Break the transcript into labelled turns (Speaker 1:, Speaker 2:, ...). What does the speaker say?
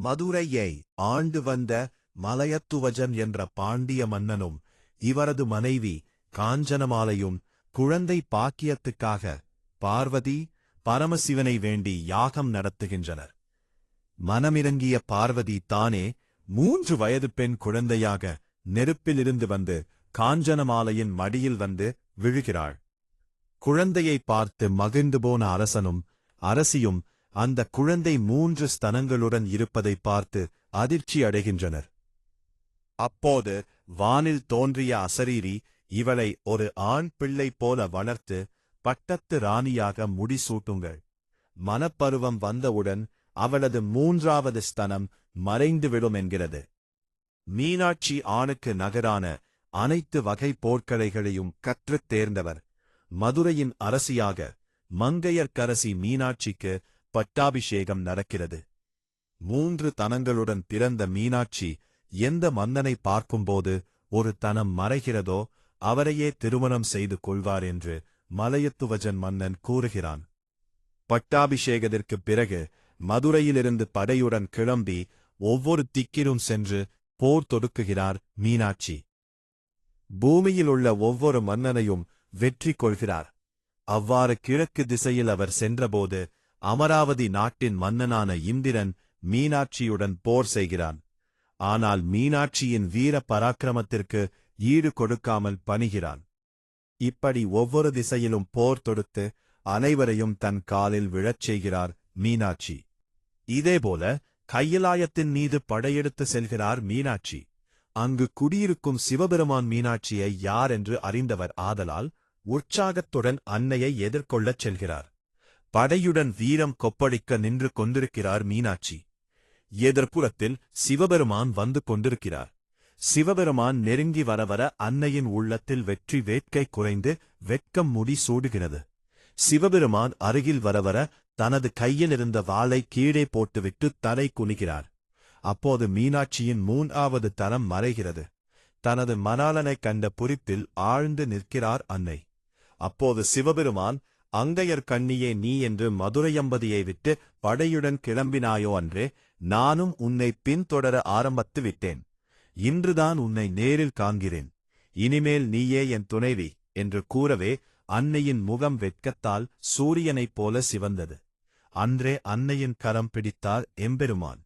Speaker 1: மதுரையை ஆண்டு வந்த மலையத்துவஜன் என்ற பாண்டிய மன்னனும் இவரது மனைவி காஞ்சனமாலையும் குழந்தை பாக்கியத்துக்காக பார்வதி பரமசிவனை வேண்டி யாகம் நடத்துகின்றனர். மனமிறங்கிய பார்வதி தானே 3 வயது பெண் குழந்தையாக நெருப்பிலிருந்து வந்து காஞ்சனமாலையின் மடியில் வந்து விழுகிறாள். குழந்தையை பார்த்து மகிழ்ந்து போன அரசனும் அரசியும் அந்த குழந்தை 3 ஸ்தனங்களுடன் இருப்பதை பார்த்து அதிர்ச்சி அடைகின்றனர். அப்போது வானில் தோன்றிய அசரீரி இவளை ஒரு ஆண் பிள்ளை போல வளர்த்து பட்டத்து ராணியாக முடிசூட்டுங்கள். மனப்பருவம் வந்தவுடன் அவளது 3வது ஸ்தனம் மறைந்துவிடும் என்கிறது. மீனாட்சி ஆணுக்கு நகரான அனைத்து வகை போர்க்கலைகளையும் கற்றுத் தேர்ந்தவர். மதுரையின் அரசியாக மங்கையர்க்கரசி மீனாட்சிக்கு பட்டாபிஷேகம் நடக்கிறது. 3 தனங்களுடன் பிறந்த மீனாட்சி எந்த மன்னனை பார்க்கும்போது ஒரு தனம் மறைகிறதோ அவரையே திருமணம் செய்து கொள்வார் என்று மலையத்துவஜன் மன்னன் கூறுகிறான். பட்டாபிஷேகத்திற்குப் பிறகு மதுரையிலிருந்து படையுடன் கிளம்பி ஒவ்வொரு திக்கிலும் சென்று போர் தொடுக்குகிறார் மீனாட்சி. பூமியிலுள்ள ஒவ்வொரு மன்னனையும் வெற்றி கொள்கிறார். அவ்வாறு கிழக்கு திசையில் அவர் சென்றபோது அமராவதி நாட்டின் மன்னனான இந்திரன் மீனாட்சியுடன் போர் செய்கிறான். ஆனால் மீனாட்சியின் வீர பராக்கிரமத்திற்கு ஈடு கொடுக்காமல் பணிகிறான். இப்படி ஒவ்வொரு திசையிலும் போர் தொடுத்து அனைவரையும் தன் காலில் விழச் செய்கிறார் மீனாட்சி. இதேபோல கையிலாயத்தின் மீது படையெடுத்து செல்கிறார் மீனாட்சி. அங்கு குடியிருக்கும் சிவபெருமான் மீனாட்சியை யார் என்று அறிந்தவர் ஆதலால் உற்சாகத்துடன் அன்னையை எதிர்கொள்ளச் செல்கிறார். படையுடன் வீரம் கொப்பளிக்க நின்று கொண்டிருக்கிறார் மீனாட்சி. எதிர்ப்புறத்தில் சிவபெருமான் வந்து கொண்டிருக்கிறார். சிவபெருமான் நெருங்கி வரவர அன்னையின் உள்ளத்தில் வெற்றி வேட்கை குறைந்து வெட்கம் முடி சூடுகிறது. சிவபெருமான் அருகில் வரவர தனது கையில் இருந்த வாளை கீழே போட்டுவிட்டு தலை குனிகிறார். அப்போது மீனாட்சியின் 3வது தனம் மறைகிறது. தனது மணாளனைக் கண்ட புரிப்பில் ஆழ்ந்து நிற்கிறார் அன்னை. அப்போது சிவபெருமான், அங்கையர் கண்ணியே நீ என்று மதுரையம்பதியை விட்டு படையுடன் கிளம்பினாயோ அன்றே நானும் உன்னை பின்தொடர ஆரம்பித்து விட்டேன். இன்றுதான் உன்னை நேரில் காண்கிறேன். இனிமேல் நீயே என் துணைவி என்று கூறவே அன்னையின் முகம் வெட்கத்தால் சூரியனைப் போல சிவந்தது. அன்றே அன்னையின் கரம் பிடித்தார் எம்பெருமான்.